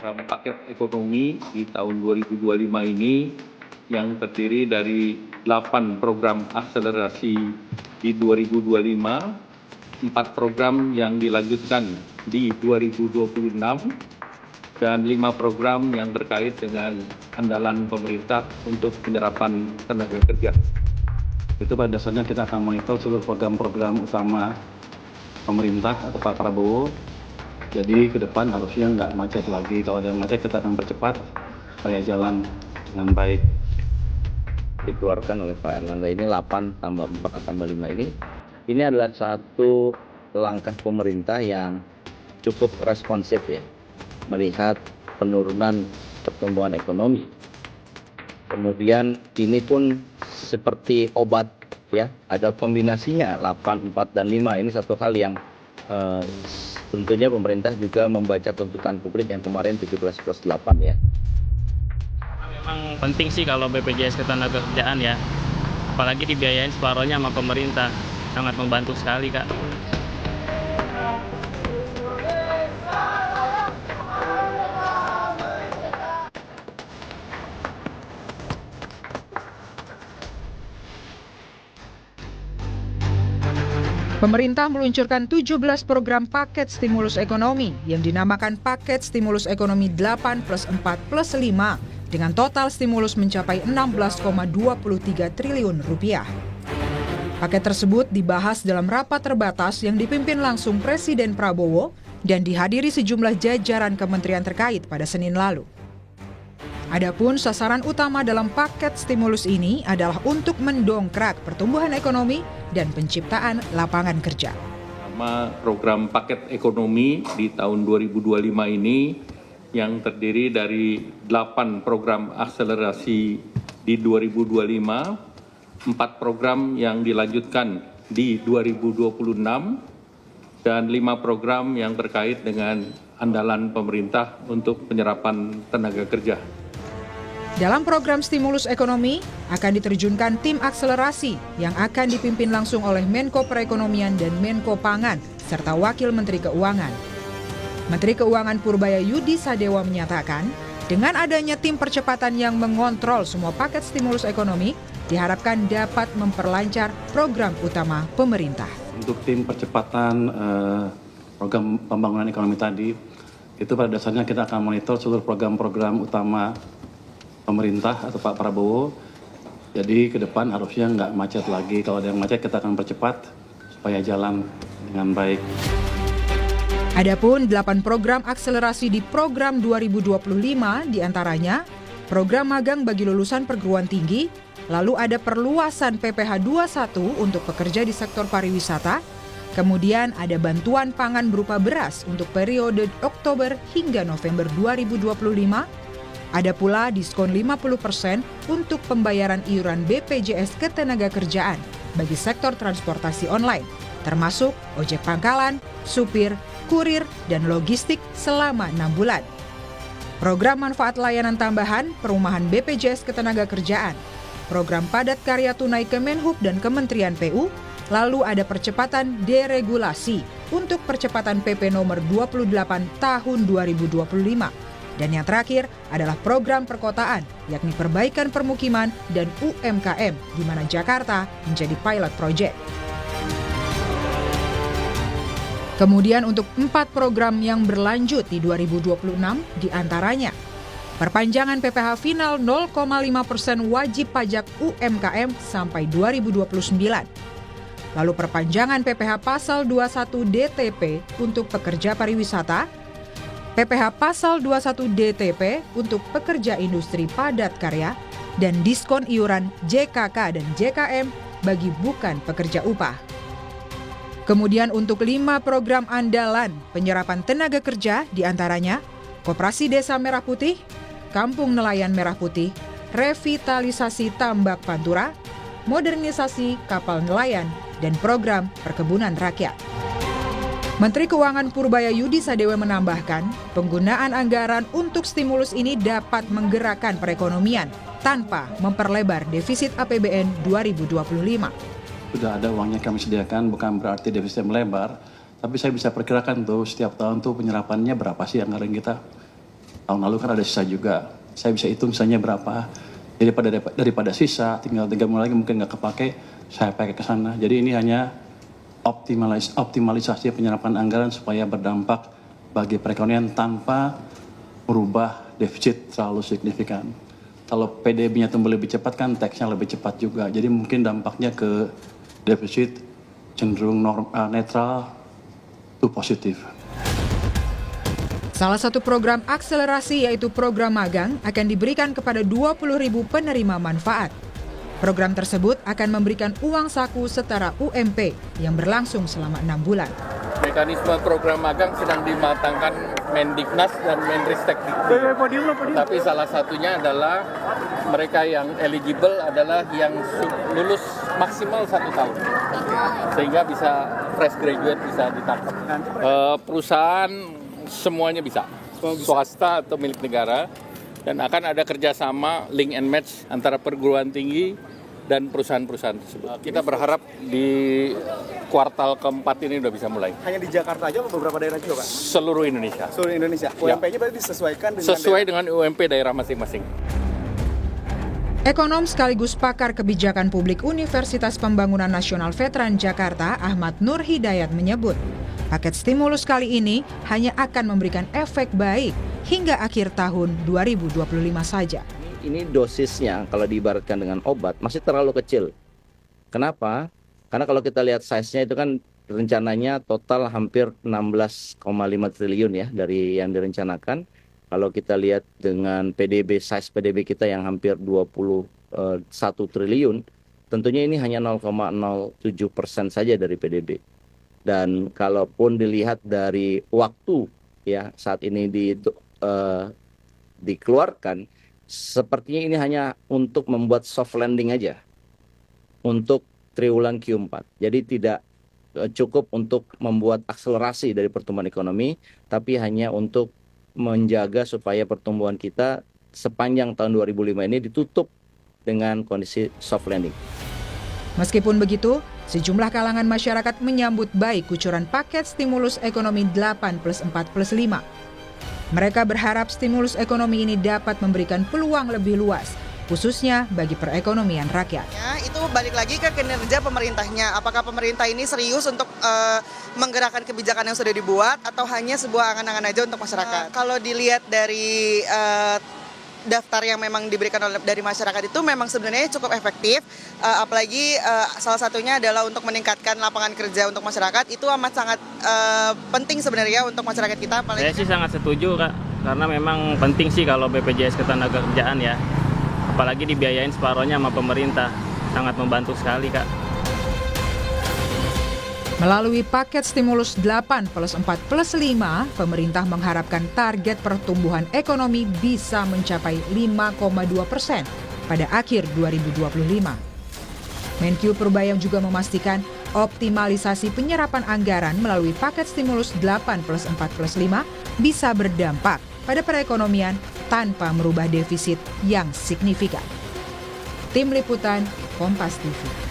program paket ekonomi di tahun 2025 ini yang terdiri dari 8 program akselerasi di 2025, 4 program yang dilanjutkan di 2026, dan 5 program yang terkait dengan andalan pemerintah untuk penyerapan tenaga kerja. Itu pada dasarnya kita akan monitor seluruh program-program utama pemerintah atau Pak Prabowo. Jadi ke depan harusnya nggak macet lagi. Kalau ada macet kita akan percepat supaya jalan dengan baik. Dikeluarkan oleh Pak Erlangga ini 8 tambah 4 tambah 5 ini adalah satu langkah pemerintah yang cukup responsif ya, melihat penurunan pertumbuhan ekonomi. Kemudian ini pun seperti obat ya, ada kombinasinya 8, 4, dan 5. Ini satu hal yang tentunya pemerintah juga membaca tuntutan publik yang kemarin 17+8 ya. Memang penting sih kalau BPJS Ketenagakerjaan ya, apalagi dibiayain separohnya sama pemerintah, sangat membantu sekali Kak. Pemerintah meluncurkan 17 program paket stimulus ekonomi yang dinamakan Paket Stimulus Ekonomi 8+4+5 dengan total stimulus mencapai 16,23 triliun rupiah. Paket tersebut dibahas dalam rapat terbatas yang dipimpin langsung Presiden Prabowo dan dihadiri sejumlah jajaran kementerian terkait pada Senin lalu. Adapun sasaran utama dalam paket stimulus ini adalah untuk mendongkrak pertumbuhan ekonomi dan penciptaan lapangan kerja. Program paket ekonomi di tahun 2025 ini yang terdiri dari 8 program akselerasi di 2025, 4 program yang dilanjutkan di 2026, dan 5 program yang terkait dengan andalan pemerintah untuk penyerapan tenaga kerja. Dalam program stimulus ekonomi akan diterjunkan tim akselerasi yang akan dipimpin langsung oleh Menko Perekonomian dan Menko Pangan serta Wakil Menteri Keuangan. Menteri Keuangan Purbaya Yudi Sadewa menyatakan, dengan adanya tim percepatan yang mengontrol semua paket stimulus ekonomi, diharapkan dapat memperlancar program utama pemerintah. Untuk tim percepatan program pembangunan ekonomi tadi, itu pada dasarnya kita akan monitor seluruh program-program utama pemerintah atau Pak Prabowo. Jadi ke depan harusnya nggak macet lagi. Kalau ada yang macet kita akan percepat supaya jalan dengan baik. Adapun 8 program akselerasi di program 2025 diantaranya program magang bagi lulusan perguruan tinggi, lalu ada perluasan PPh 21 untuk pekerja di sektor pariwisata, kemudian ada bantuan pangan berupa beras untuk periode Oktober hingga November 2025, ada pula diskon 50% untuk pembayaran iuran BPJS Ketenagakerjaan bagi sektor transportasi online, termasuk ojek pangkalan, supir, kurir, dan logistik selama 6 bulan. Program manfaat layanan tambahan perumahan BPJS Ketenagakerjaan, program padat karya tunai Kemenhub dan Kementerian PU, lalu ada percepatan deregulasi untuk percepatan PP nomor 28 tahun 2025. Dan yang terakhir adalah program perkotaan, yakni perbaikan permukiman dan UMKM, di mana Jakarta menjadi pilot project. Kemudian untuk 4 program yang berlanjut di 2026 diantaranya perpanjangan PPh final 0,5% wajib pajak UMKM sampai 2029. Lalu perpanjangan PPh pasal 21 DTP untuk pekerja pariwisata, PPh pasal 21 DTP untuk pekerja industri padat karya, dan diskon iuran JKK dan JKM bagi bukan pekerja upah. Kemudian untuk 5 program andalan penyerapan tenaga kerja diantaranya Koperasi Desa Merah Putih, Kampung Nelayan Merah Putih, revitalisasi tambak Pantura, modernisasi kapal nelayan, dan program perkebunan rakyat. Menteri Keuangan Purbaya Yudi Sadewa menambahkan, penggunaan anggaran untuk stimulus ini dapat menggerakkan perekonomian tanpa memperlebar defisit APBN 2025. Sudah ada uangnya kami sediakan, bukan berarti defisit melebar, tapi saya bisa perkirakan tuh setiap tahun tuh penyerapannya berapa sih anggaran kita. tahun lalu kan ada sisa juga. Saya bisa hitung sisanya berapa. Jadi daripada sisa, tinggal 3 bulan lagi mungkin nggak kepake, saya pakai ke sana. Jadi ini hanya optimalisasi penyerapan anggaran supaya berdampak bagi perekonomian tanpa merubah defisit terlalu signifikan. Kalau PDB-nya tumbuh lebih cepat kan teksnya lebih cepat juga. Jadi mungkin dampaknya ke defisit cenderung netral to positif. Salah satu program akselerasi yaitu program magang akan diberikan kepada 20.000 penerima manfaat. Program tersebut akan memberikan uang saku setara UMP yang berlangsung selama 6 bulan. Mekanisme program magang sedang dimatangkan Mendiknas dan Menristek. Tapi salah satunya adalah mereka yang eligible adalah yang lulus maksimal 1 tahun. Sehingga bisa fresh graduate bisa ditangkap. Perusahaan semuanya bisa, swasta atau milik negara. Dan akan ada kerjasama link and match antara perguruan tinggi dan perusahaan-perusahaan tersebut. Kita berharap di kuartal keempat ini udah bisa mulai. Hanya di Jakarta aja atau beberapa daerah juga, Pak? Seluruh Indonesia. Seluruh Indonesia. UMP-nya berarti disesuaikan dengan sesuai dengan UMP daerah masing-masing. Ekonom sekaligus pakar kebijakan publik Universitas Pembangunan Nasional Veteran Jakarta, Ahmad Nur Hidayat menyebut, paket stimulus kali ini hanya akan memberikan efek baik hingga akhir tahun 2025 saja. Ini dosisnya kalau diibaratkan dengan obat masih terlalu kecil. Kenapa? Karena kalau kita lihat size-nya itu kan rencananya total hampir 16,5 triliun ya dari yang direncanakan. Kalau kita lihat dengan size PDB kita yang hampir 21 triliun, tentunya ini hanya 0,07% saja dari PDB. Dan kalaupun dilihat dari waktu ya saat ini dikeluarkan, sepertinya ini hanya untuk membuat soft landing aja untuk triwulan Q4. Jadi tidak cukup untuk membuat akselerasi dari pertumbuhan ekonomi, tapi hanya untuk menjaga supaya pertumbuhan kita sepanjang tahun 2005 ini ditutup dengan kondisi soft landing. Meskipun begitu, sejumlah kalangan masyarakat menyambut baik kucuran paket stimulus ekonomi 8+4+5. Mereka berharap stimulus ekonomi ini dapat memberikan peluang lebih luas, khususnya bagi perekonomian rakyat. Ya, itu balik lagi ke kinerja pemerintahnya. Apakah pemerintah ini serius untuk menggerakkan kebijakan yang sudah dibuat atau hanya sebuah angan-angan aja untuk masyarakat? Kalau dilihat dari daftar yang memang diberikan dari masyarakat itu memang sebenarnya cukup efektif, apalagi salah satunya adalah untuk meningkatkan lapangan kerja untuk masyarakat. Itu amat sangat penting sebenarnya untuk masyarakat kita. Saya sih sangat setuju, Kak, karena memang penting sih kalau BPJS Ketenagakerjaan ya, apalagi dibiayain separohnya sama pemerintah, sangat membantu sekali, Kak. Melalui paket stimulus 8+4+5, pemerintah mengharapkan target pertumbuhan ekonomi bisa mencapai 5,2% pada akhir 2025. Menkyu Purbayang juga memastikan optimalisasi penyerapan anggaran melalui paket stimulus 8+4+5 bisa berdampak pada perekonomian tanpa merubah defisit yang signifikan. Tim Liputan, Kompas TV.